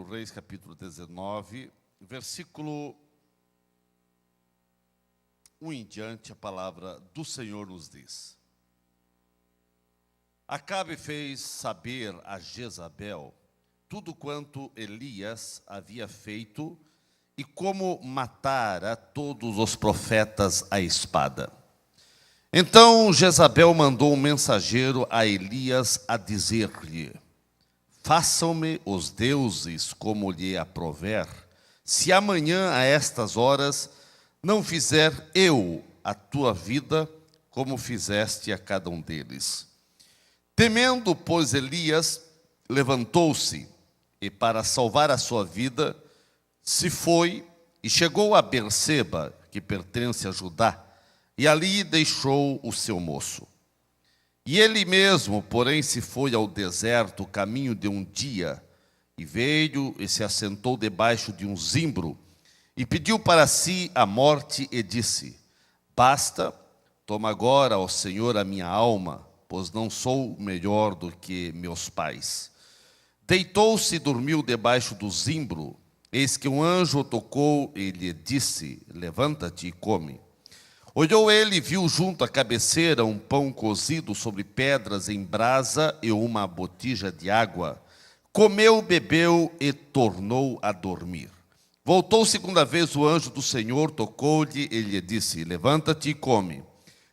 1 Reis, capítulo 19, versículo 1 em diante, a palavra do Senhor nos diz: Acabe fez saber a Jezabel tudo quanto Elias havia feito e como matara todos os profetas à espada. Então Jezabel mandou um mensageiro a Elias a dizer-lhe: Façam-me os deuses como lhe aprouver, se amanhã a estas horas não fizer eu a tua vida como fizeste a cada um deles. Temendo, pois, Elias levantou-se e, para salvar a sua vida, se foi e chegou a Berseba, que pertence a Judá, e ali deixou o seu moço. E ele mesmo, porém, se foi ao deserto, caminho de um dia, e veio e se assentou debaixo de um zimbro, e pediu para si a morte, e disse: Basta, toma agora, ó Senhor, a minha alma, pois não sou melhor do que meus pais. Deitou-se e dormiu debaixo do zimbro. Eis que um anjo o tocou e lhe disse: Levanta-te e come. Olhou ele e viu junto à cabeceira um pão cozido sobre pedras em brasa e uma botija de água. Comeu, bebeu e tornou a dormir. Voltou segunda vez o anjo do Senhor, tocou-lhe e lhe disse: Levanta-te e come,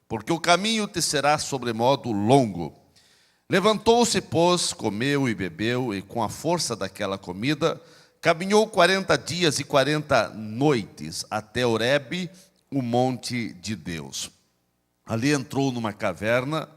porque o caminho te será sobremodo longo. Levantou-se, pois, comeu e bebeu, e com a força daquela comida, caminhou 40 dias e 40 noites até Horebe, o monte de Deus. Ali entrou numa caverna,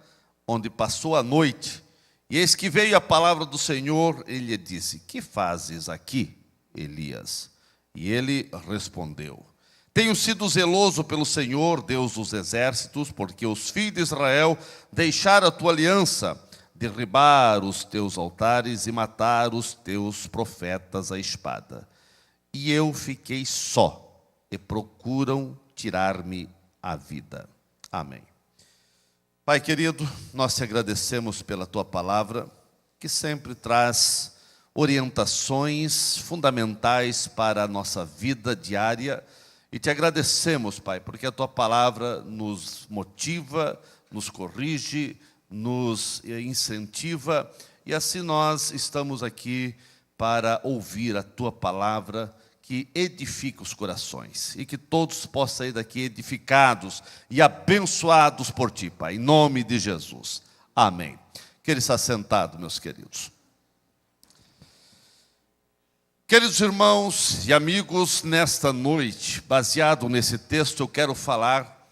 onde passou a noite, e eis que veio a palavra do Senhor, e lhe disse: Que fazes aqui, Elias? E ele respondeu: Tenho sido zeloso pelo Senhor, Deus dos exércitos, porque os filhos de Israel deixaram a tua aliança, derribar os teus altares e matar os teus profetas à espada. E eu fiquei só, e procuram tirar-me a vida. Amém. Pai querido, nós te agradecemos pela tua palavra, que sempre traz orientações fundamentais para a nossa vida diária, e te agradecemos, Pai, porque a tua palavra nos motiva, nos corrige, nos incentiva, e assim nós estamos aqui para ouvir a tua palavra, que edifica os corações, e que todos possam sair daqui edificados e abençoados por ti, Pai, em nome de Jesus. Amém. Queira estar sentado, meus queridos. Queridos irmãos e amigos, nesta noite, baseado nesse texto, eu quero falar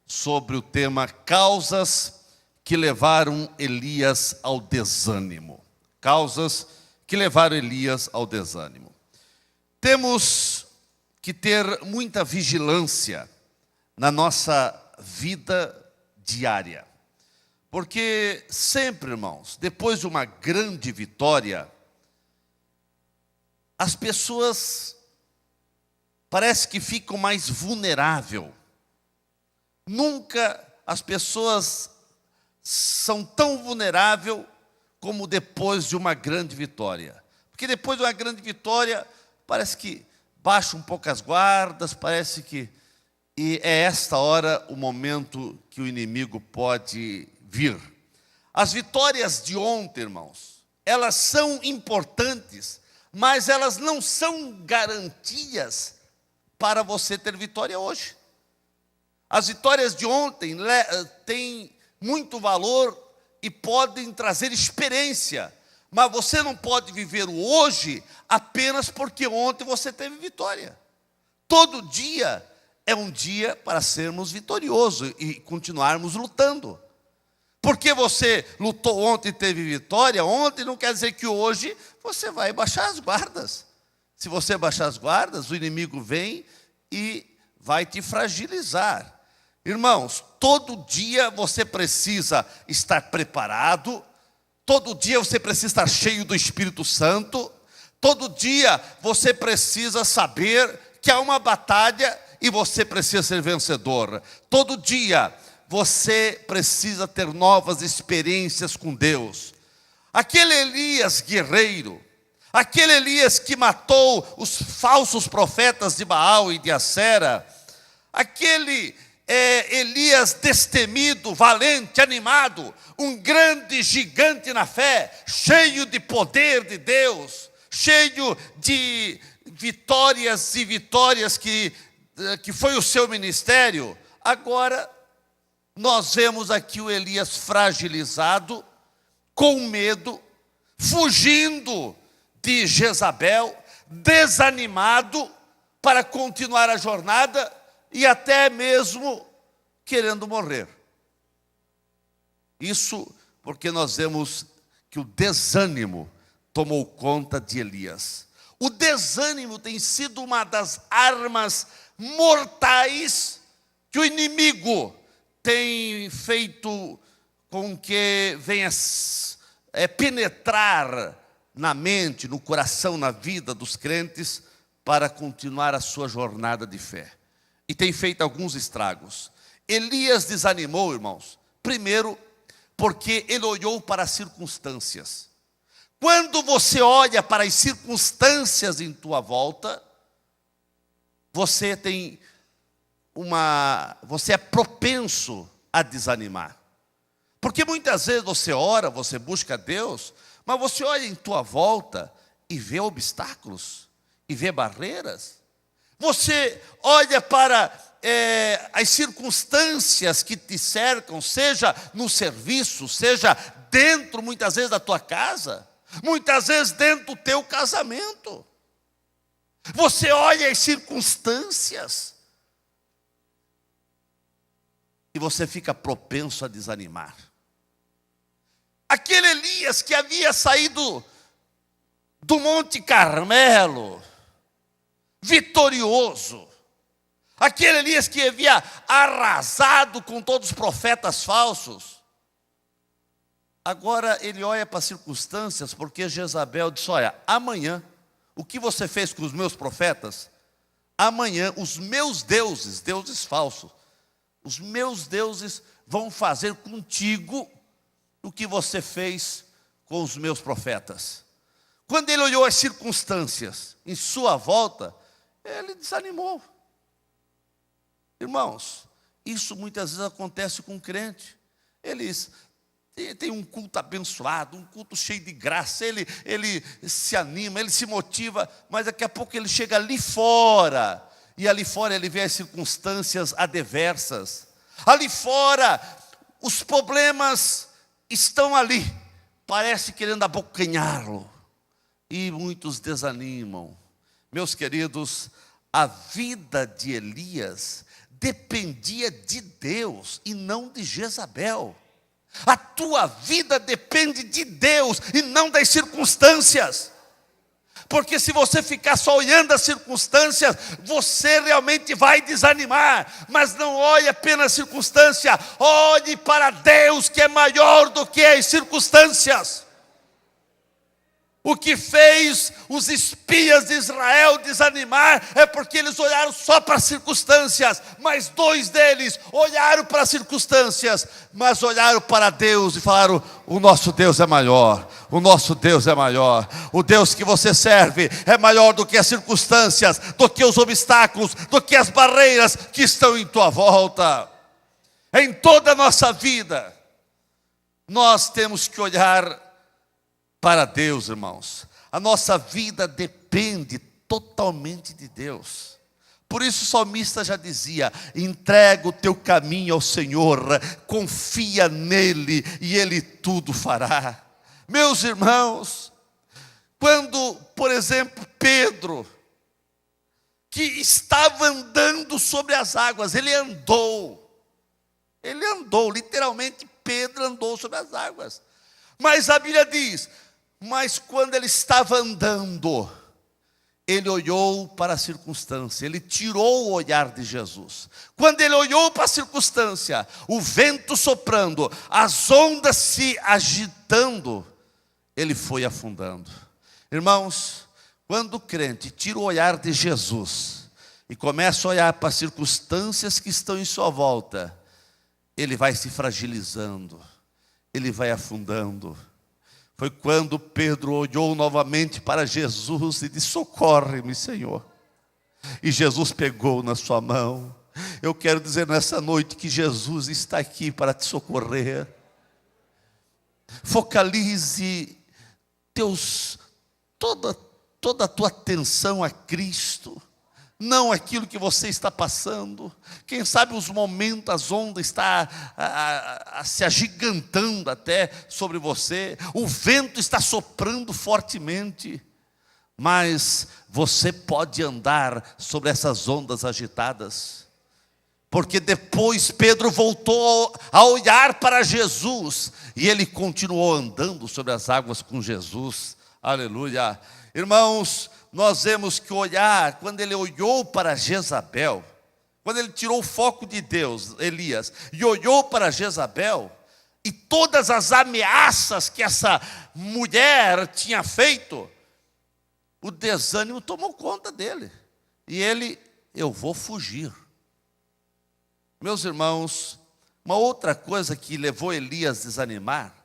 sobre o tema causas que levaram Elias ao desânimo. Causas que levaram Elias ao desânimo. Temos que ter muita vigilância na nossa vida diária. Porque sempre, irmãos, depois de uma grande vitória, as pessoas parece que ficam mais vulneráveis. Nunca as pessoas são tão vulneráveis como depois de uma grande vitória. Porque depois de uma grande vitória, parece que baixa um pouco as guardas, parece que... E é esta hora o momento que o inimigo pode vir. As vitórias de ontem, irmãos, elas são importantes, mas elas não são garantias para você ter vitória hoje. As vitórias de ontem têm muito valor e podem trazer experiência, mas você não pode viver o hoje apenas porque ontem você teve vitória. Todo dia é um dia para sermos vitoriosos e continuarmos lutando. Porque você lutou ontem e teve vitória, ontem não quer dizer que hoje você vai baixar as guardas. Se você baixar as guardas, o inimigo vem e vai te fragilizar. Irmãos, todo dia você precisa estar preparado, todo dia você precisa estar cheio do Espírito Santo, todo dia você precisa saber que há uma batalha e você precisa ser vencedor. Todo dia você precisa ter novas experiências com Deus. Aquele Elias guerreiro, aquele Elias que matou os falsos profetas de Baal e de Acera, aquele Elias destemido, valente, animado, um grande gigante na fé, cheio de poder de Deus, cheio de vitórias e vitórias que foi o seu ministério. Agora nós vemos aqui o Elias fragilizado, com medo, fugindo de Jezabel, desanimado para continuar a jornada e até mesmo querendo morrer. Isso porque nós vemos que o desânimo tomou conta de Elias. O desânimo tem sido uma das armas mortais que o inimigo tem feito com que venha penetrar na mente, no coração, na vida dos crentes para continuar a sua jornada de fé. E tem feito alguns estragos. Elias desanimou, irmãos, primeiro porque ele olhou para as circunstâncias. Quando você olha para as circunstâncias em tua volta, você é propenso a desanimar. Porque muitas vezes você ora, você busca Deus, mas você olha em tua volta e vê obstáculos, e vê barreiras. Você olha para as circunstâncias que te cercam, seja no serviço, seja dentro, muitas vezes, da tua casa, muitas vezes dentro do teu casamento. Você olha as circunstâncias e você fica propenso a desanimar. Aquele Elias que havia saído do Monte Carmelo, vitorioso, aquele Elias que havia arrasado com todos os profetas falsos, agora ele olha para as circunstâncias, porque Jezabel disse: olha, amanhã, o que você fez com os meus profetas, amanhã os meus deuses, deuses falsos, os meus deuses vão fazer contigo o que você fez com os meus profetas. Quando ele olhou as circunstâncias em sua volta, ele desanimou. Irmãos, isso muitas vezes acontece com o crente. Eles têm um culto abençoado, um culto cheio de graça, ele se anima, ele se motiva, mas daqui a pouco ele chega ali fora, e ali fora ele vê as circunstâncias adversas. Ali fora, os problemas estão ali, parece querendo abocanhá-lo, e muitos desanimam. Meus queridos, a vida de Elias dependia de Deus e não de Jezabel. A tua vida depende de Deus e não das circunstâncias. Porque se você ficar só olhando as circunstâncias, você realmente vai desanimar. Mas não olhe apenas a circunstância, olhe para Deus, que é maior do que as circunstâncias. O que fez os espias de Israel desanimar é porque eles olharam só para as circunstâncias, mas 2 deles olharam para as circunstâncias, mas olharam para Deus e falaram: o nosso Deus é maior, o nosso Deus é maior, o Deus que você serve é maior do que as circunstâncias, do que os obstáculos, do que as barreiras que estão em tua volta. Em toda a nossa vida, nós temos que olhar para Deus, irmãos. A nossa vida depende totalmente de Deus. Por isso o salmista já dizia: entrega o teu caminho ao Senhor, confia nele e ele tudo fará. Meus irmãos, quando, por exemplo, Pedro, que estava andando sobre as águas, ele andou, literalmente Pedro andou sobre as águas. Mas a Bíblia diz: mas quando ele estava andando, ele olhou para a circunstância, ele tirou o olhar de Jesus. Quando ele olhou para a circunstância, o vento soprando, as ondas se agitando, ele foi afundando. Irmãos, quando o crente tira o olhar de Jesus e começa a olhar para as circunstâncias que estão em sua volta, ele vai se fragilizando, ele vai afundando. foi quando Pedro olhou novamente para Jesus e disse: socorre-me, Senhor. E Jesus pegou na sua mão. Eu quero dizer nessa noite que Jesus está aqui para te socorrer. Focalize toda a tua atenção a Cristo, não aquilo que você está passando. Quem sabe os momentos, as ondas estão se agigantando até sobre você, o vento está soprando fortemente, mas você pode andar sobre essas ondas agitadas, porque depois Pedro voltou a olhar para Jesus, e ele continuou andando sobre as águas com Jesus. Aleluia. Irmãos, nós vemos que olhar, quando ele olhou para Jezabel, quando ele tirou o foco de Deus, Elias, e olhou para Jezabel, e todas as ameaças que essa mulher tinha feito, o desânimo tomou conta dele, e ele: eu vou fugir. Meus irmãos, uma outra coisa que levou Elias a desanimar,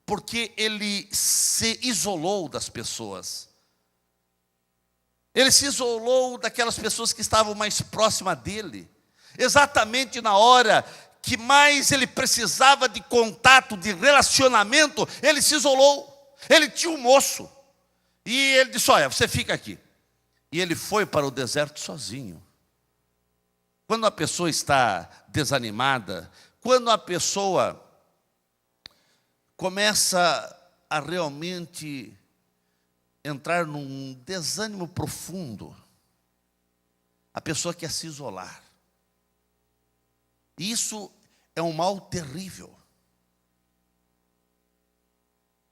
porque ele se isolou das pessoas. Ele se isolou daquelas pessoas que estavam mais próximas dele. Exatamente na hora que mais ele precisava de contato, de relacionamento, ele se isolou. Ele tinha um moço. E ele disse: olha, você fica aqui. E ele foi para o deserto sozinho. Quando a pessoa está desanimada, quando a pessoa começa a realmente entrar num desânimo profundo, a pessoa quer se isolar. E isso é um mal terrível.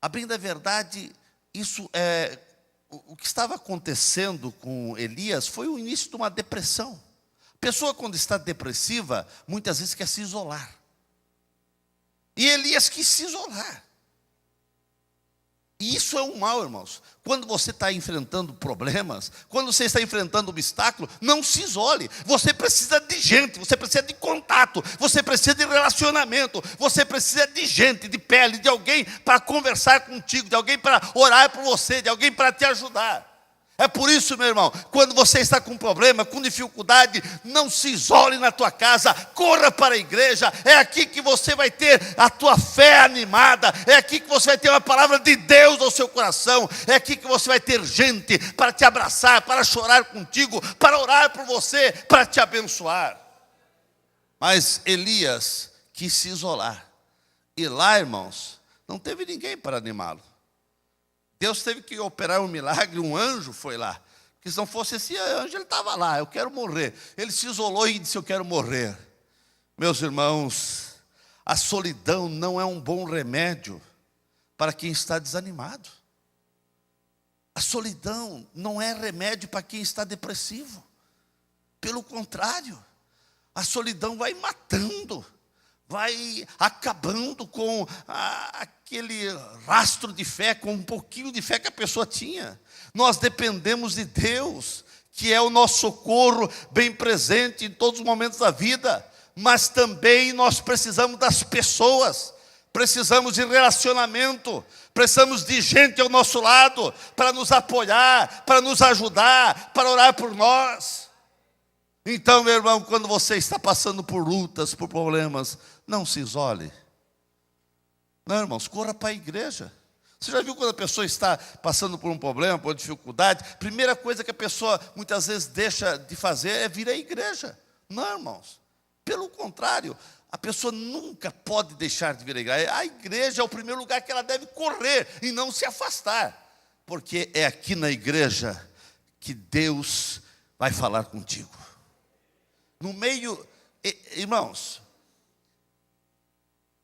A bem da verdade, isso é o que estava acontecendo com Elias, foi o início de uma depressão. A pessoa, quando está depressiva, muitas vezes quer se isolar. E Elias quis se isolar. E isso é um mal, irmãos. Quando você está enfrentando problemas, quando você está enfrentando obstáculo, não se isole. Você precisa de gente, você precisa de contato, você precisa de relacionamento, você precisa de gente, de pele, de alguém para conversar contigo, de alguém para orar por você, de alguém para te ajudar. É por isso, meu irmão, quando você está com problema, com dificuldade, não se isole na tua casa, corra para a igreja. É aqui que você vai ter a tua fé animada, é aqui que você vai ter uma palavra de Deus ao seu coração, é aqui que você vai ter gente para te abraçar, para chorar contigo, para orar por você, para te abençoar. Mas Elias quis se isolar, e lá, irmãos, não teve ninguém para animá-lo. Deus teve que operar um milagre, um anjo foi lá. Porque se não fosse esse anjo, ele estava lá: eu quero morrer. Ele se isolou e disse: eu quero morrer. Meus irmãos, a solidão não é um bom remédio para quem está desanimado. A solidão não é remédio para quem está depressivo. Pelo contrário, a solidão vai matando, vai acabando com aquele rastro de fé, com um pouquinho de fé que a pessoa tinha. Nós dependemos de Deus, que é o nosso socorro bem presente em todos os momentos da vida, mas também nós precisamos das pessoas, precisamos de relacionamento, precisamos de gente ao nosso lado, para nos apoiar, para nos ajudar, para orar por nós. Então, meu irmão, quando você está passando por lutas, por problemas, não se isole. Não, irmãos, corra para a igreja. Você já viu quando a pessoa está passando por um problema, por uma dificuldade, a primeira coisa que a pessoa muitas vezes deixa de fazer é vir à igreja. Não, irmãos. Pelo contrário, a pessoa nunca pode deixar de vir à igreja. A igreja é o primeiro lugar que ela deve correr e não se afastar. Porque é aqui na igreja que Deus vai falar contigo. No meio, irmãos,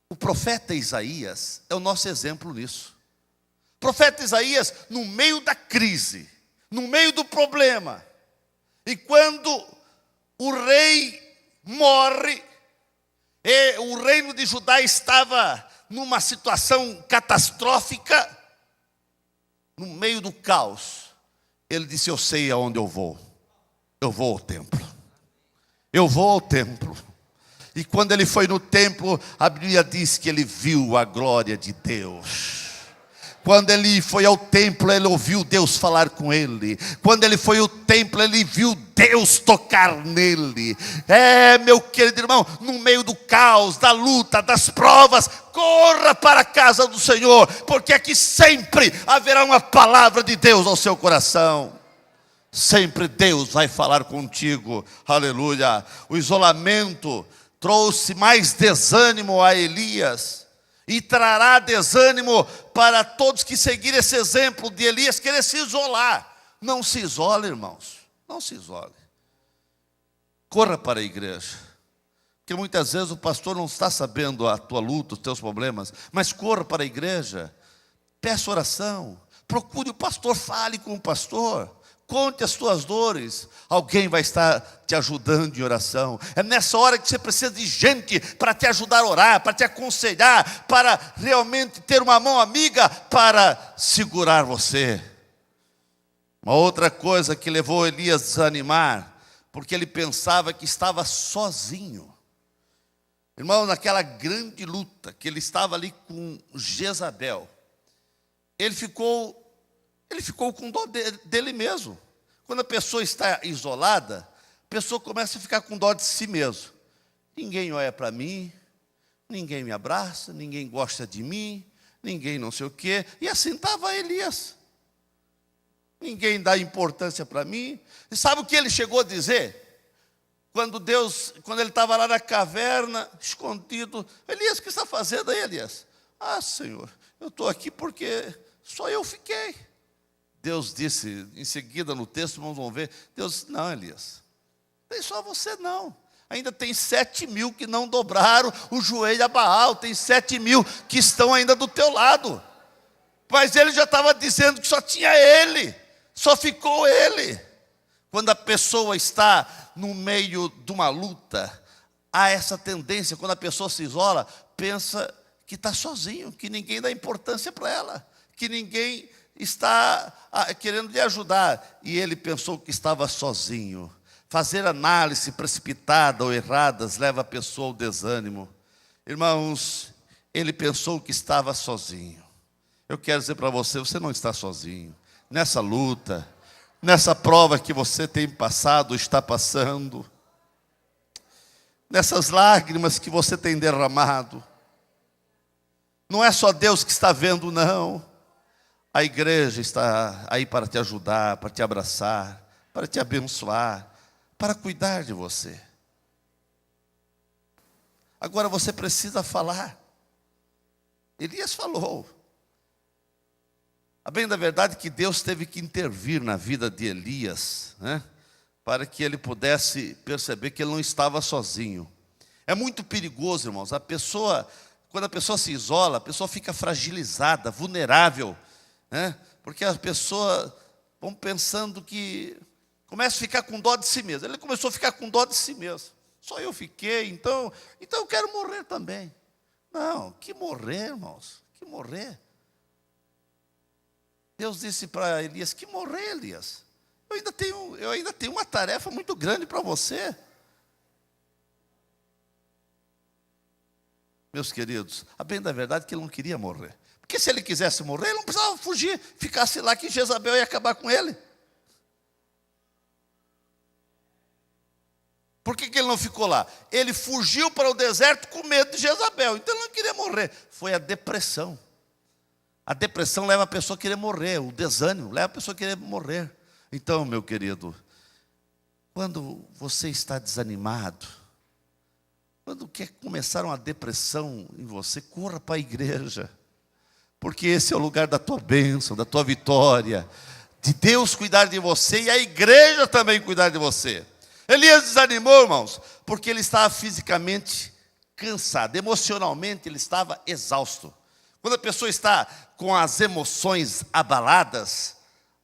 o profeta Isaías é o nosso exemplo nisso. O profeta Isaías, no meio da crise, no meio do problema, e quando o rei morre, e o reino de Judá estava numa situação catastrófica, no meio do caos, ele disse: eu sei aonde eu vou ao templo. Eu vou ao templo. E quando ele foi no templo, a Bíblia diz que ele viu a glória de Deus. Quando ele foi ao templo, ele ouviu Deus falar com ele. Quando ele foi ao templo, ele viu Deus tocar nele. Meu querido irmão, no meio do caos, da luta, das provas, corra para a casa do Senhor, porque aqui sempre haverá uma palavra de Deus ao seu coração. Sempre Deus vai falar contigo, aleluia. O isolamento trouxe mais desânimo a Elias, e trará desânimo para todos que seguirem esse exemplo de Elias, querer se isolar. Não se isole, irmãos, não se isole. Corra para a igreja, porque muitas vezes o pastor não está sabendo a tua luta, os teus problemas, mas corra para a igreja, peça oração, procure o pastor, fale com o pastor, conte as tuas dores, alguém vai estar te ajudando em oração. É nessa hora que você precisa de gente para te ajudar a orar, para te aconselhar, para realmente ter uma mão amiga para segurar você. Uma outra coisa que levou Elias a desanimar, porque ele pensava que estava sozinho. Irmão, naquela grande luta que ele estava ali com Jezabel, ele ficou com dó dele mesmo. Quando a pessoa está isolada, a pessoa começa a ficar com dó de si mesmo. Ninguém olha para mim, ninguém me abraça, ninguém gosta de mim, ninguém não sei o quê. E assim estava Elias. Ninguém dá importância para mim. E sabe o que ele chegou a dizer? Quando ele estava lá na caverna, escondido, Elias, o que está fazendo aí, Elias? Senhor, eu estou aqui porque só eu fiquei. Deus disse, em seguida no texto, vamos ver, Deus disse, não, Elias, tem só você não. Ainda tem 7.000 que não dobraram o joelho a Baal, tem 7.000 que estão ainda do teu lado. Mas ele já estava dizendo que só tinha ele, só ficou ele. Quando a pessoa está no meio de uma luta, há essa tendência, quando a pessoa se isola, pensa que está sozinho, que ninguém dá importância para ela, que ninguém está querendo lhe ajudar. E ele pensou que estava sozinho. Fazer análise precipitada ou erradas leva a pessoa ao desânimo. Irmãos, ele pensou que estava sozinho. Eu quero dizer para você, você não está sozinho. Nessa luta, nessa prova que você tem passado, está passando, nessas lágrimas que você tem derramado, não é só Deus que está vendo, não. A igreja está aí para te ajudar, para te abraçar, para te abençoar, para cuidar de você. Agora você precisa falar. Elias falou. A bem da verdade que Deus teve que intervir na vida de Elias, né, para que ele pudesse perceber que ele não estava sozinho. É muito perigoso, irmãos. Quando a pessoa se isola, a pessoa fica fragilizada, vulnerável, né? Porque as pessoas vão pensando que começa a ficar com dó de si mesmo. Ele começou a ficar com dó de si mesmo. Só eu fiquei, então eu quero morrer também. Não, que morrer, irmãos, que morrer. Deus disse para Elias, que morrer, Elias. Eu ainda tenho uma tarefa muito grande para você. Meus queridos, a bem da verdade é que ele não queria morrer. Porque se ele quisesse morrer, ele não precisava fugir, ficasse lá que Jezabel ia acabar com ele. Por que ele não ficou lá? Ele fugiu para o deserto com medo de Jezabel, então ele não queria morrer. Foi a depressão. A depressão leva a pessoa a querer morrer, o desânimo leva a pessoa a querer morrer. Então, meu querido, quando você está desanimado, quando quer começar uma depressão em você, corra para a igreja. Porque esse é o lugar da tua bênção, da tua vitória, de Deus cuidar de você e a igreja também cuidar de você. Elias desanimou, irmãos, porque ele estava fisicamente cansado, emocionalmente ele estava exausto. Quando a pessoa está com as emoções abaladas,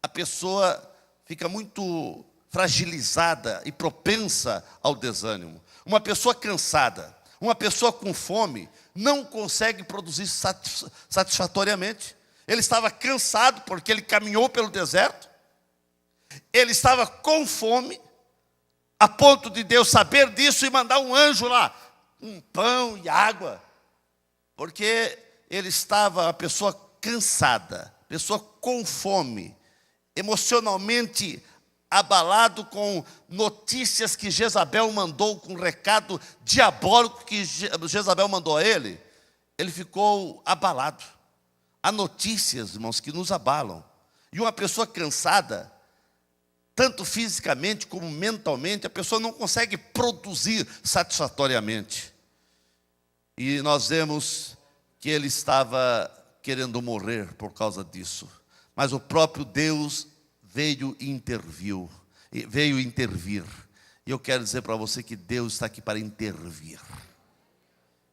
a pessoa fica muito fragilizada e propensa ao desânimo. Uma pessoa cansada, uma pessoa com fome, não consegue produzir satisfatoriamente. Ele estava cansado porque ele caminhou pelo deserto. Ele estava com fome, a ponto de Deus saber disso e mandar um anjo lá, um pão e água. Porque ele estava, uma pessoa cansada. pessoa com fome, emocionalmente abalado com notícias que Jezabel mandou, com um recado diabólico que Jezabel mandou a ele ficou abalado. Há notícias, irmãos, que nos abalam. E uma pessoa cansada, tanto fisicamente como mentalmente, a pessoa não consegue produzir satisfatoriamente. E nós vemos que ele estava querendo morrer por causa disso. Mas o próprio Deus veio intervir. E eu quero dizer para você que Deus está aqui para intervir.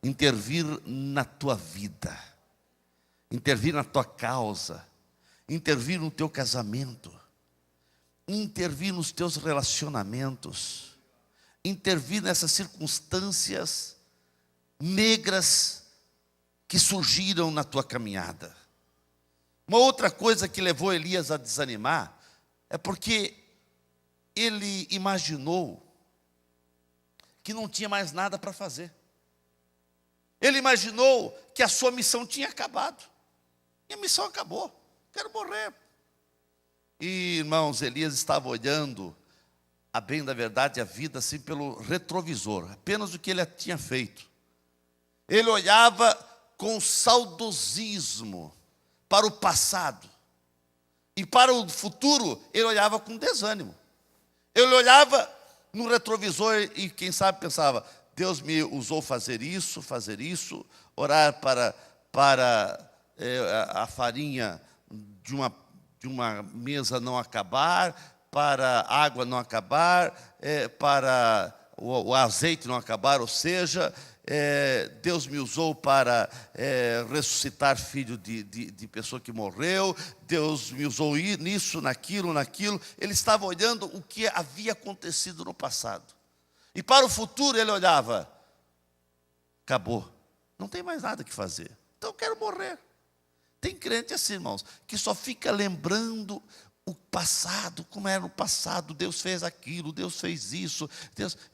Intervir na tua vida. Intervir na tua causa. Intervir no teu casamento. Intervir nos teus relacionamentos. Intervir nessas circunstâncias negras que surgiram na tua caminhada. Uma outra coisa que levou Elias a desanimar é porque ele imaginou que não tinha mais nada para fazer. Ele imaginou que a sua missão tinha acabado. E a missão acabou. Quero morrer. E, irmãos, Elias estava olhando, a bem da verdade, a vida assim pelo retrovisor, apenas o que ele tinha feito. Ele olhava com saudosismo para o passado. E para o futuro, ele olhava com desânimo. Ele olhava no retrovisor e, quem sabe, pensava: Deus me usou fazer isso, orar para a farinha de uma mesa não acabar, para a água não acabar, para o azeite não acabar, ou seja, Deus me usou para ressuscitar filho de pessoa que morreu, Deus me usou nisso, naquilo. Ele estava olhando o que havia acontecido no passado. E para o futuro ele olhava: acabou, não tem mais nada que fazer, então eu quero morrer. Tem crente assim, irmãos, que só fica lembrando o passado, como era no passado, Deus fez aquilo, Deus fez isso.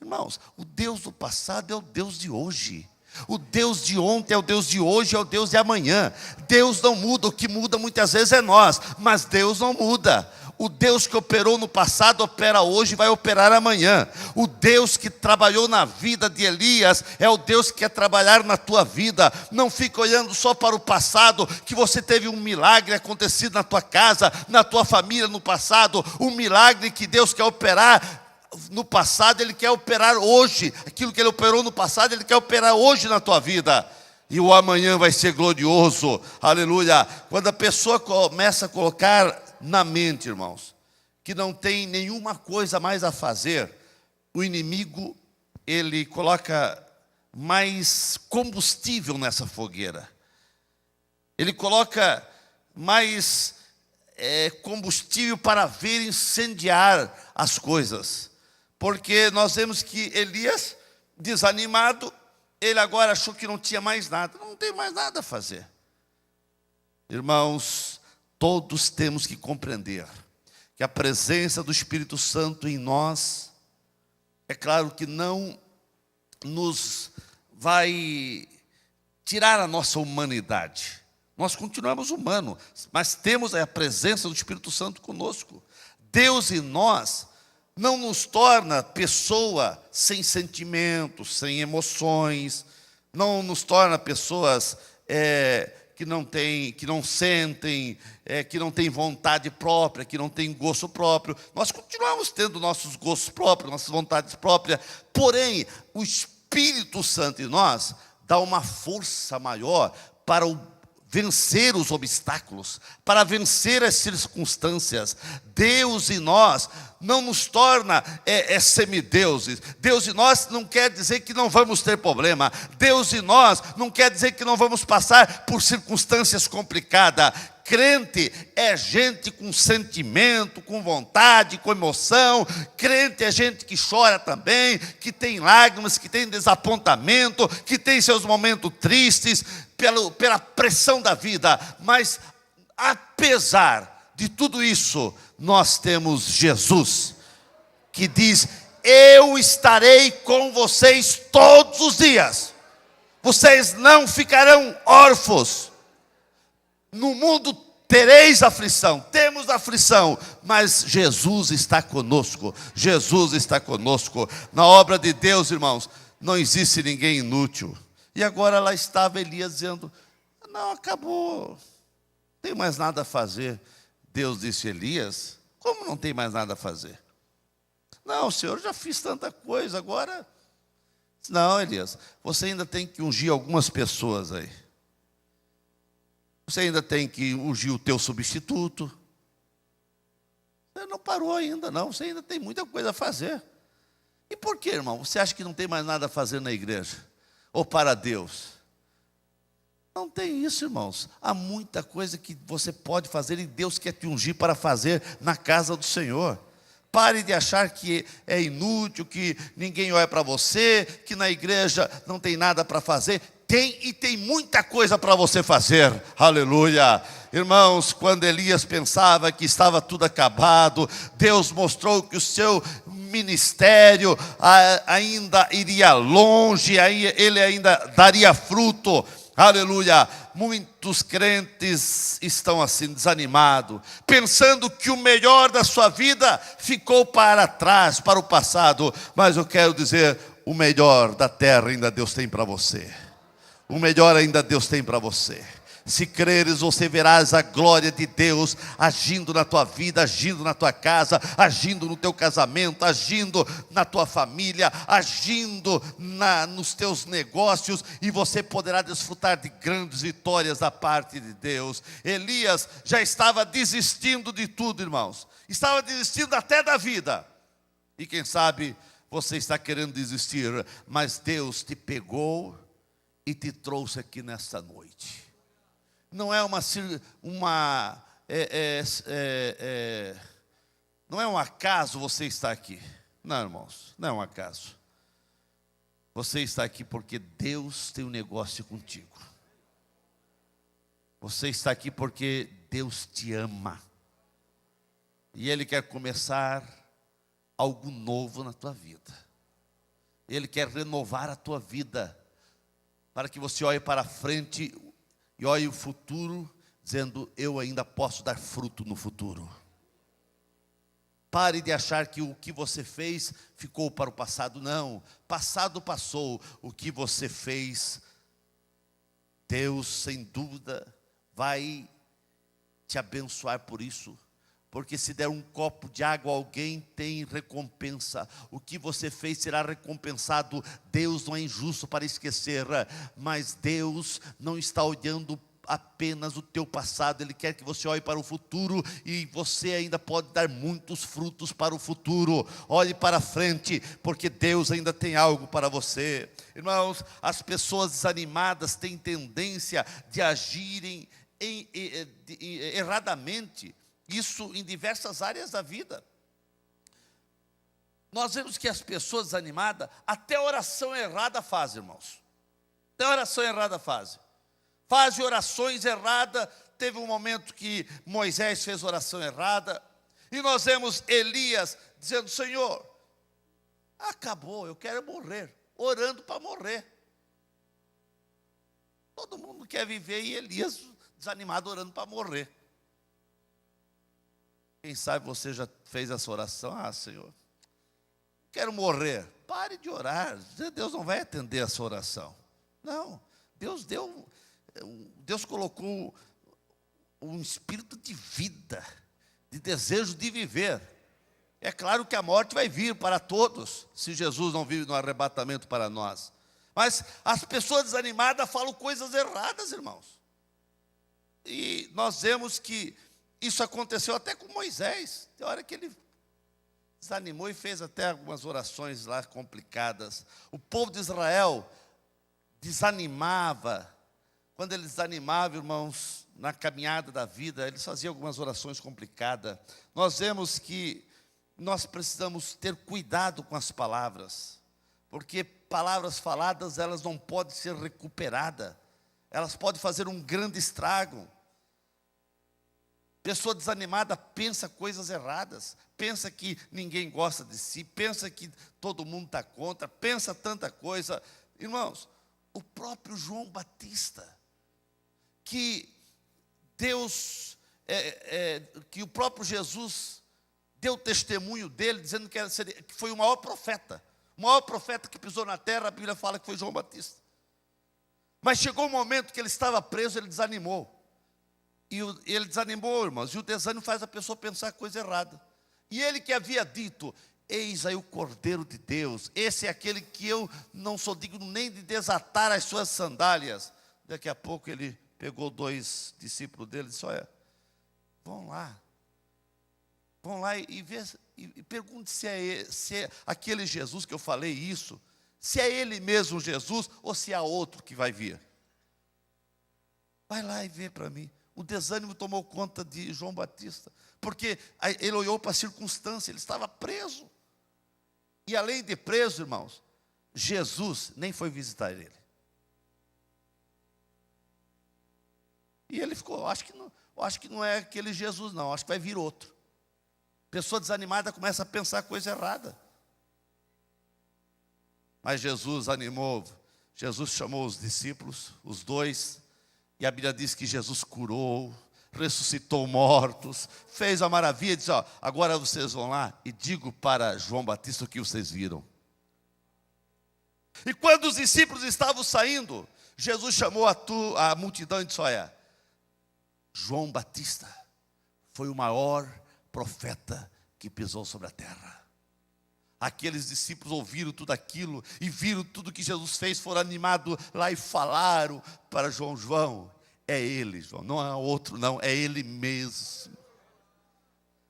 Irmãos, o Deus do passado é o Deus de hoje. O Deus de ontem é o Deus de hoje, é o Deus de amanhã. Deus não muda, o que muda muitas vezes é nós, mas Deus não muda. O Deus que operou no passado opera hoje e vai operar amanhã. O Deus que trabalhou na vida de Elias é o Deus que quer trabalhar na tua vida. Não fica olhando só para o passado, que você teve um milagre acontecido na tua casa, na tua família no passado. Um milagre que Deus quer operar no passado, Ele quer operar hoje. Aquilo que Ele operou no passado, Ele quer operar hoje na tua vida. E o amanhã vai ser glorioso, aleluia. Quando a pessoa começa a colocar na mente, irmãos, que não tem nenhuma coisa mais a fazer, o inimigo, ele coloca mais combustível nessa fogueira. Ele coloca mais combustível para ver incendiar as coisas. Porque nós vemos que Elias, desanimado, ele agora achou que não tinha mais nada. Não tem mais nada a fazer. Irmãos, todos temos que compreender que a presença do Espírito Santo em nós, é claro que não nos vai tirar a nossa humanidade. Nós continuamos humanos, mas temos a presença do Espírito Santo conosco. Deus em nós não nos torna pessoa sem sentimentos, sem emoções, não nos torna pessoas que não sentem, que não têm vontade própria, que não têm gosto próprio. Nós continuamos tendo nossos gostos próprios, nossas vontades próprias, porém, o Espírito Santo em nós dá uma força maior para vencer os obstáculos, para vencer as circunstâncias. Deus em nós não nos torna semideuses. Deus em nós não quer dizer que não vamos ter problema. Deus em nós não quer dizer que não vamos passar por circunstâncias complicadas. Crente é gente com sentimento, com vontade, com emoção. Crente é gente que chora também, que tem lágrimas, que tem desapontamento, que tem seus momentos tristes pela pressão da vida. Mas apesar de tudo isso, nós temos Jesus, que diz: eu estarei com vocês todos os dias. Vocês não ficarão órfãos. No mundo tereis aflição, temos aflição, mas Jesus está conosco, Jesus está conosco. Na obra de Deus, irmãos, não existe ninguém inútil. E agora lá estava Elias dizendo, não, acabou, não tem mais nada a fazer. Deus disse, Elias, como não tem mais nada a fazer? Não, Senhor, já fiz tanta coisa, agora... Não, Elias, você ainda tem que ungir algumas pessoas aí. Você ainda tem que ungir o teu substituto. Você não parou ainda, não. Você ainda tem muita coisa a fazer. E por que, irmão? Você acha que não tem mais nada a fazer na igreja? Ou para Deus? Não tem isso, irmãos. Há muita coisa que você pode fazer e Deus quer te ungir para fazer na casa do Senhor. Pare de achar que é inútil, que ninguém olha para você, que na igreja não tem nada para fazer. Tem muita coisa para você fazer. Aleluia. Irmãos, quando Elias pensava que estava tudo acabado, Deus mostrou que o seu ministério ainda iria longe, ele ainda daria fruto. Aleluia. Muitos crentes estão assim, desanimados, pensando que o melhor da sua vida ficou para trás, para o passado. Mas eu quero dizer, o melhor da terra ainda Deus tem para você. O melhor ainda Deus tem para você. Se creres, você verás a glória de Deus agindo na tua vida, agindo na tua casa, agindo no teu casamento, agindo na tua família, agindo nos teus negócios, e você poderá desfrutar de grandes vitórias da parte de Deus. Elias já estava desistindo de tudo, irmãos. Estava desistindo até da vida. E quem sabe você está querendo desistir, mas Deus te pegou e te trouxe aqui nesta noite. Não é não é um acaso você estar aqui. Não, irmãos, não é um acaso. Você está aqui porque Deus tem um negócio contigo. Você está aqui porque Deus te ama. E Ele quer começar algo novo na tua vida. Ele quer renovar a tua vida, para que você olhe para frente e olhe o futuro, dizendo, eu ainda posso dar fruto no futuro. Pare de achar que o que você fez ficou para o passado. Não, passado passou. O que você fez, Deus sem dúvida vai te abençoar por isso. Porque se der um copo de água a alguém, tem recompensa. O que você fez será recompensado. Deus não é injusto para esquecer, mas Deus não está olhando apenas o teu passado. Ele quer que você olhe para o futuro, e você ainda pode dar muitos frutos para o futuro. Olhe para frente, porque Deus ainda tem algo para você. Irmãos, as pessoas desanimadas têm tendência de agirem erradamente. Isso em diversas áreas da vida. Nós vemos que as pessoas desanimadas, até oração errada fazem, irmãos. Até oração errada fazem. Fazem orações erradas. Teve um momento que Moisés fez oração errada. E nós vemos Elias dizendo, Senhor, acabou, eu quero morrer. Orando para morrer. Todo mundo quer viver, e Elias desanimado orando para morrer. Quem sabe você já fez essa oração? Ah, Senhor, quero morrer. Pare de orar. Deus não vai atender essa oração. Não, Deus colocou um espírito de vida, de desejo de viver. É claro que a morte vai vir para todos, se Jesus não vive no arrebatamento para nós. Mas as pessoas desanimadas falam coisas erradas, irmãos. E nós vemos que isso aconteceu até com Moisés. Tem hora que ele desanimou e fez até algumas orações lá complicadas. O povo de Israel desanimava. Quando eles desanimavam, irmãos, na caminhada da vida, eles faziam algumas orações complicadas. Nós vemos que nós precisamos ter cuidado com as palavras, porque palavras faladas, elas não podem ser recuperadas. Elas podem fazer um grande estrago. Pessoa desanimada pensa coisas erradas, pensa que ninguém gosta de si, pensa que todo mundo está contra, pensa tanta coisa. Irmãos, o próprio João Batista, que Deus que o próprio Jesus deu testemunho dele, dizendo que foi o maior profeta. O maior profeta que pisou na terra, a Bíblia fala que foi João Batista. Mas chegou um momento que ele estava preso, ele desanimou. E ele desanimou, irmãos, e o desânimo faz a pessoa pensar coisa errada. E ele que havia dito: eis aí o Cordeiro de Deus, esse é aquele que eu não sou digno nem de desatar as suas sandálias. Daqui a pouco ele pegou 2 discípulos dele e disse: olha, vão lá e pergunte se é aquele Jesus que eu falei isso, se é ele mesmo Jesus ou se há outro que vai vir. Vai lá e vê para mim. O desânimo tomou conta de João Batista, porque ele olhou para a circunstância, ele estava preso. E além de preso, irmãos, Jesus nem foi visitar ele. E ele ficou: eu acho que não é aquele Jesus não, acho que vai vir outro. Pessoa desanimada começa a pensar coisa errada. Mas Jesus animou, Jesus chamou os discípulos, os 2, e a Bíblia diz que Jesus curou, ressuscitou mortos, fez a maravilha, disse: ó, agora vocês vão lá e digo para João Batista o que vocês viram. E quando os discípulos estavam saindo, Jesus chamou a multidão e disse: olha, João Batista foi o maior profeta que pisou sobre a terra. Aqueles discípulos ouviram tudo aquilo e viram tudo que Jesus fez, foram animados lá e falaram para João: é ele, João, não é outro não, é ele mesmo.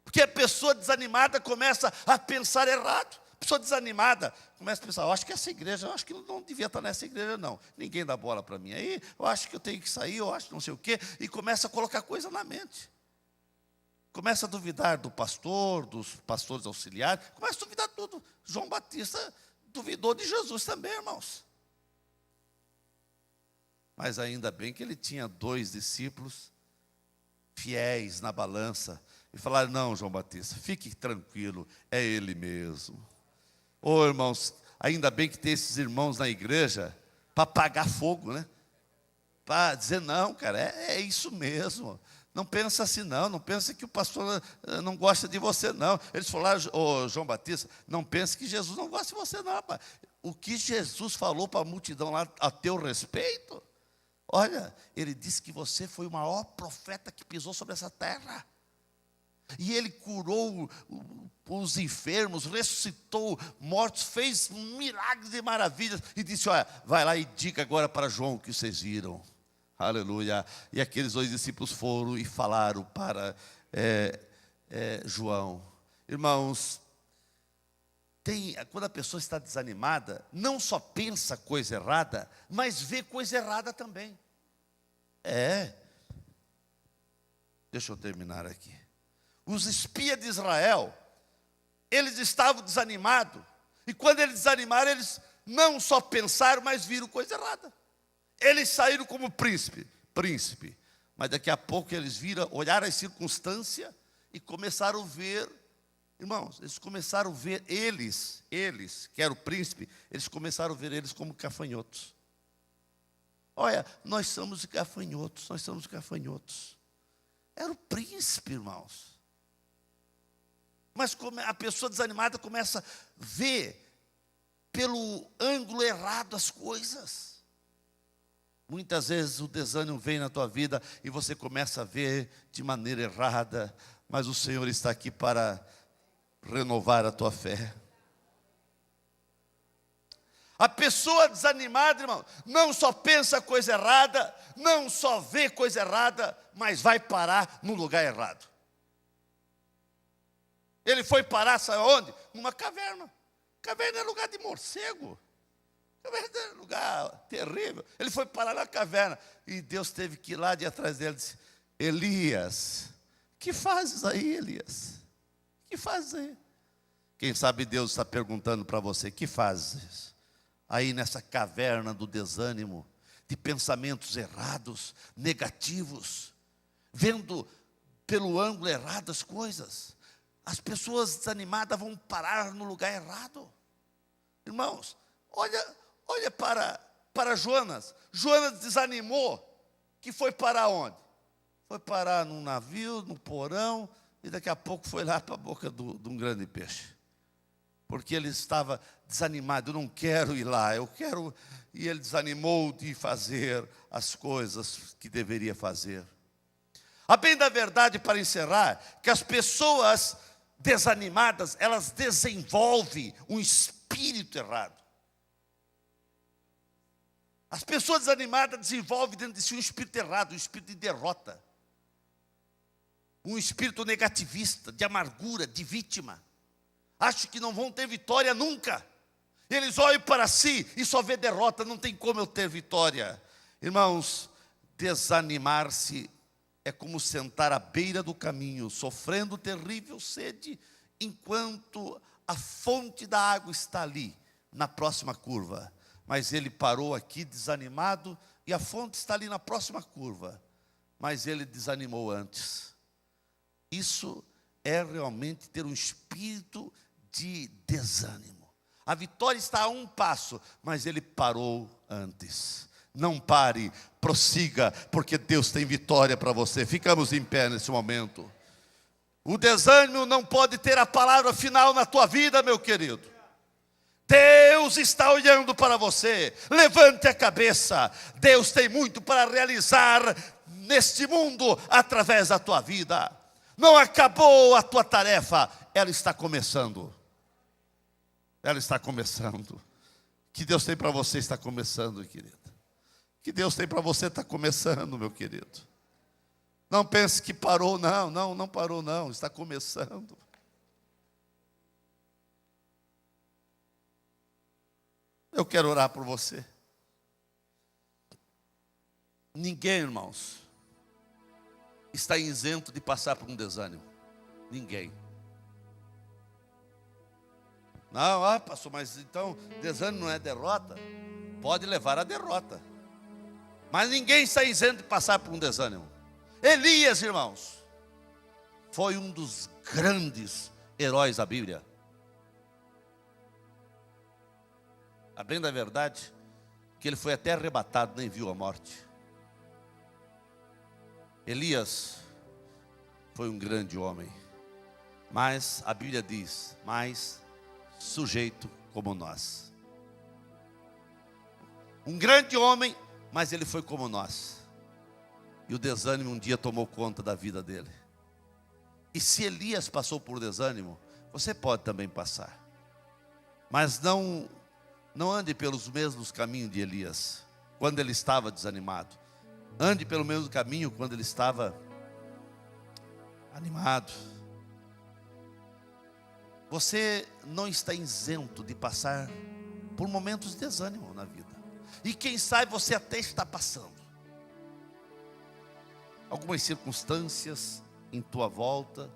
Porque a pessoa desanimada começa a pensar errado. A pessoa desanimada começa a pensar: eu acho que essa igreja, eu acho que não devia estar nessa igreja não. Ninguém dá bola para mim aí, eu acho que eu tenho que sair, eu acho que não sei o quê. E começa a colocar coisa na mente. Começa a duvidar do pastor, dos pastores auxiliares, começa a duvidar tudo. João Batista duvidou de Jesus também, irmãos. Mas ainda bem que ele tinha 2 discípulos fiéis na balança. E falaram: não, João Batista, fique tranquilo, é ele mesmo. Ô irmãos, ainda bem que tem esses irmãos na igreja para apagar fogo, né? Para dizer: não, cara, é isso mesmo. Não pensa assim não, não pensa que o pastor não gosta de você não. Eles falaram: ô João Batista, não pense que Jesus não gosta de você não, rapaz. O que Jesus falou para a multidão lá a teu respeito, olha, ele disse que você foi o maior profeta que pisou sobre essa terra. E ele curou os enfermos, ressuscitou mortos, fez milagres e maravilhas. E disse: olha, vai lá e diga agora para João o que vocês viram. Aleluia. E aqueles 2 discípulos foram e falaram para João. Irmãos, quando a pessoa está desanimada, não só pensa coisa errada, mas vê coisa errada também. Deixa eu terminar aqui. Os espias de Israel, eles estavam desanimados. E quando eles desanimaram, eles não só pensaram, mas viram coisa errada. Eles saíram como príncipe. Mas daqui a pouco eles olharam as circunstâncias e começaram a ver, irmãos, eles começaram a ver eles, que era o príncipe, eles começaram a ver eles como gafanhotos. Olha, nós somos gafanhotos. Era o príncipe, irmãos. Mas a pessoa desanimada começa a ver pelo ângulo errado as coisas. Muitas vezes o desânimo vem na tua vida e você começa a ver de maneira errada, mas o Senhor está aqui para renovar a tua fé. A pessoa desanimada, irmão, não só pensa coisa errada, não só vê coisa errada, mas vai parar no lugar errado. Ele foi parar, sabe onde? Numa caverna. Caverna é lugar de morcego. Caverna é lugar terrível. Ele foi parar na caverna. E Deus teve que ir lá de atrás dele e disse: Elias, que fazes aí, Elias? Que fazes aí? Quem sabe Deus está perguntando para você: que fazes aí nessa caverna do desânimo, de pensamentos errados, negativos, vendo pelo ângulo errado as coisas? As pessoas desanimadas vão parar no lugar errado. Irmãos, olha para Jonas. Jonas desanimou, que foi para onde? foi parar num navio, no porão, e daqui a pouco foi lá para a boca de um grande peixe. Porque ele estava desanimado, eu não quero ir lá, eu quero... E ele desanimou de fazer as coisas que deveria fazer. A bem da verdade, para encerrar, que as pessoas desanimadas, elas desenvolvem um espírito errado. As pessoas desanimadas desenvolvem dentro de si um espírito errado, um espírito de derrota. Um espírito negativista, de amargura, de vítima. Acham que não vão ter vitória nunca. Eles olham para si e só vê derrota, não tem como eu ter vitória. Irmãos, desanimar-se é como sentar à beira do caminho, sofrendo terrível sede, enquanto a fonte da água está ali, na próxima curva. Mas ele parou aqui desanimado, e a fonte está ali na próxima curva. Mas ele desanimou antes. Isso é realmente ter um espírito de desânimo. A vitória está a um passo, mas ele parou antes. Não pare, prossiga, porque Deus tem vitória para você. Ficamos em pé nesse momento. O desânimo não pode ter a palavra final na tua vida, meu querido. Deus está olhando para você. Levante a cabeça. Deus tem muito para realizar neste mundo através da tua vida. Não acabou a tua tarefa, ela está começando. Ela está começando. Que Deus tem para você está começando, querida. Que Deus tem para você está começando, meu querido. Não pense que parou, não parou não, está começando. Eu quero orar por você. Ninguém, irmãos, está isento de passar por um desânimo. Ninguém. Não, pastor, mas então desânimo não é derrota? Pode levar à derrota. Mas ninguém está isento de passar por um desânimo. Elias, irmãos, foi um dos grandes heróis da Bíblia. A bem da verdade, que ele foi até arrebatado, nem viu a morte. Elias foi um grande homem, mas a Bíblia diz, mais sujeito como nós. Um grande homem, mas ele foi como nós. E o desânimo um dia tomou conta da vida dele. E se Elias passou por desânimo, você pode também passar. Mas não ande pelos mesmos caminhos de Elias, quando ele estava desanimado. Ande pelo mesmo caminho quando ele estava animado. Você não está isento de passar por momentos de desânimo na vida. E quem sabe você até está passando. Algumas circunstâncias em tua volta,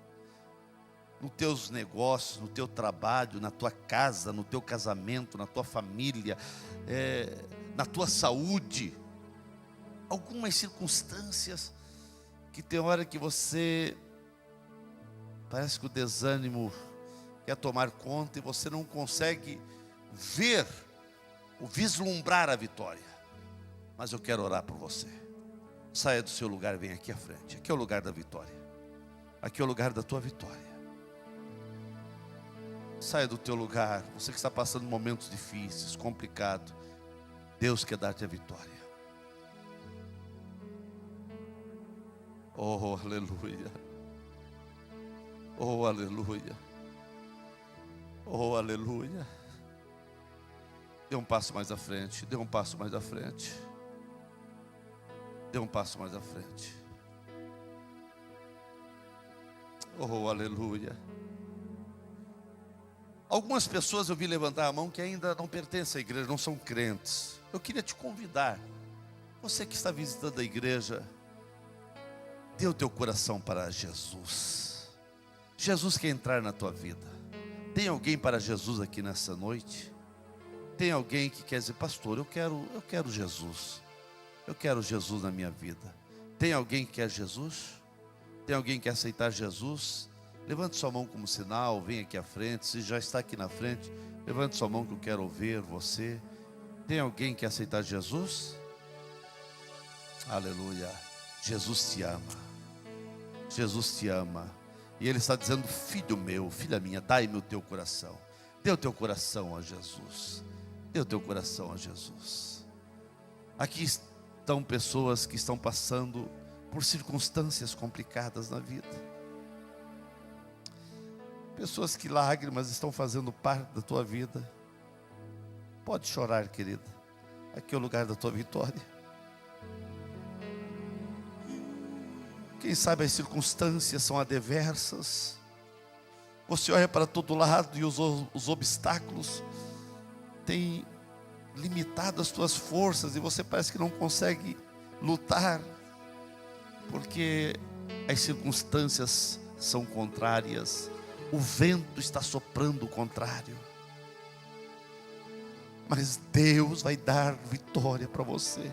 nos teus negócios, no teu trabalho, na tua casa, no teu casamento, na tua família, na tua saúde. Algumas circunstâncias que tem hora que você, parece que o desânimo quer tomar conta e você não consegue ver ou vislumbrar a vitória. Mas eu quero orar por você. Saia do seu lugar e venha aqui à frente. Aqui é o lugar da vitória. Aqui é o lugar da tua vitória. Saia do teu lugar. Você que está passando momentos difíceis, complicados. Deus quer dar-te a vitória. Oh, aleluia. Oh, aleluia. Oh, aleluia. Dê um passo mais à frente. Dê um passo mais à frente. Dê um passo mais à frente. Oh, aleluia. Algumas pessoas eu vi levantar a mão que ainda não pertencem à igreja, não são crentes. Eu queria te convidar. Você que está visitando a igreja, dê o teu coração para Jesus. Jesus quer entrar na tua vida. Tem alguém para Jesus aqui nessa noite? Tem alguém que quer dizer, pastor, eu quero Jesus. Eu quero Jesus na minha vida. Tem alguém que quer Jesus? Tem alguém que quer aceitar Jesus? Levante sua mão como sinal, vem aqui à frente. Se já está aqui na frente, levante sua mão que eu quero ouvir você. Tem alguém que quer aceitar Jesus? Aleluia. Jesus te ama. Jesus te ama. E Ele está dizendo: filho meu, filha minha, dai-me o teu coração. Dê o teu coração a Jesus. Dê o teu coração a Jesus. Aqui estão pessoas que estão passando por circunstâncias complicadas na vida. Pessoas que lágrimas estão fazendo parte da tua vida. Pode chorar, querida. Aqui é o lugar da tua vitória. Quem sabe as circunstâncias são adversas. Você olha para todo lado e os obstáculos têm limitado as tuas forças e você parece que não consegue lutar, porque as circunstâncias são contrárias. O vento está soprando o contrário. Mas Deus vai dar vitória para você.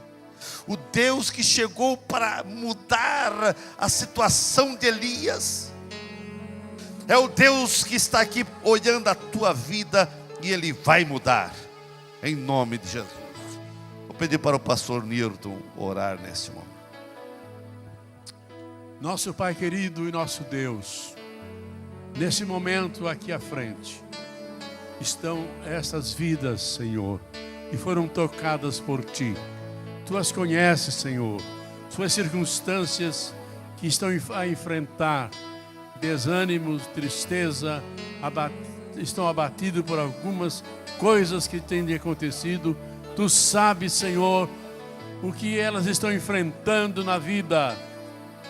O Deus que chegou para mudar a situação de Elias é o Deus que está aqui olhando a tua vida e Ele vai mudar, em nome de Jesus. Vou pedir para o pastor Nilton orar nesse momento. Nosso Pai querido e nosso Deus, nesse momento aqui à frente estão essas vidas, Senhor, que foram tocadas por Ti. Tu as conheces, Senhor, suas circunstâncias que estão a enfrentar, desânimos, tristeza, estão abatidos por algumas coisas que têm acontecido. Tu sabes, Senhor, o que elas estão enfrentando na vida.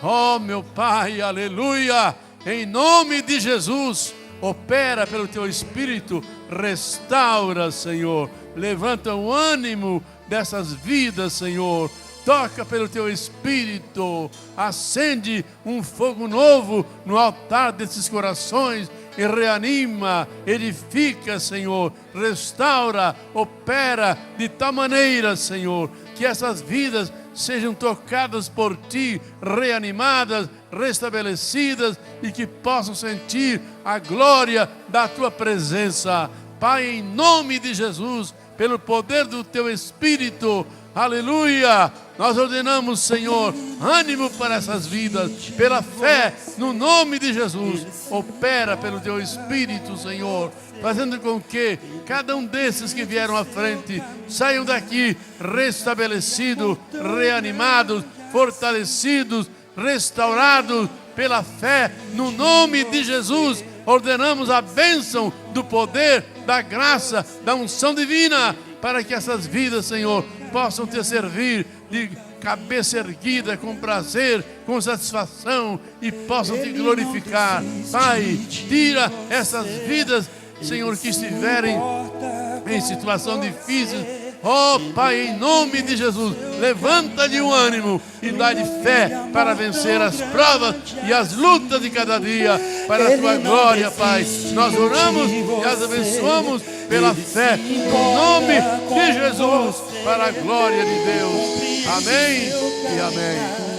Oh, meu Pai, aleluia, em nome de Jesus, opera pelo Teu Espírito, restaura, Senhor, levanta o ânimo dessas vidas, Senhor, toca pelo Teu Espírito, acende um fogo novo no altar desses corações e reanima, edifica, Senhor, restaura, opera de tal maneira, Senhor, que essas vidas sejam tocadas por Ti, reanimadas, restabelecidas e que possam sentir a glória da Tua presença. Pai, em nome de Jesus, pelo poder do Teu Espírito, aleluia, nós ordenamos, Senhor, ânimo para essas vidas, pela fé, no nome de Jesus, opera pelo Teu Espírito, Senhor, fazendo com que cada um desses que vieram à frente saiam daqui restabelecidos, reanimados, fortalecidos, restaurados pela fé, no nome de Jesus. Ordenamos a bênção do poder, da graça, da unção divina, para que essas vidas, Senhor, possam Te servir de cabeça erguida, com prazer, com satisfação, e possam Te glorificar. Pai, tira essas vidas, Senhor, que estiverem em situação difícil. Oh, Pai, em nome de Jesus, levanta-lhe o ânimo e dá-lhe fé para vencer as provas e as lutas de cada dia, para a Tua glória, Pai. Nós oramos e as abençoamos pela fé, no nome de Jesus, para a glória de Deus. Amém e amém.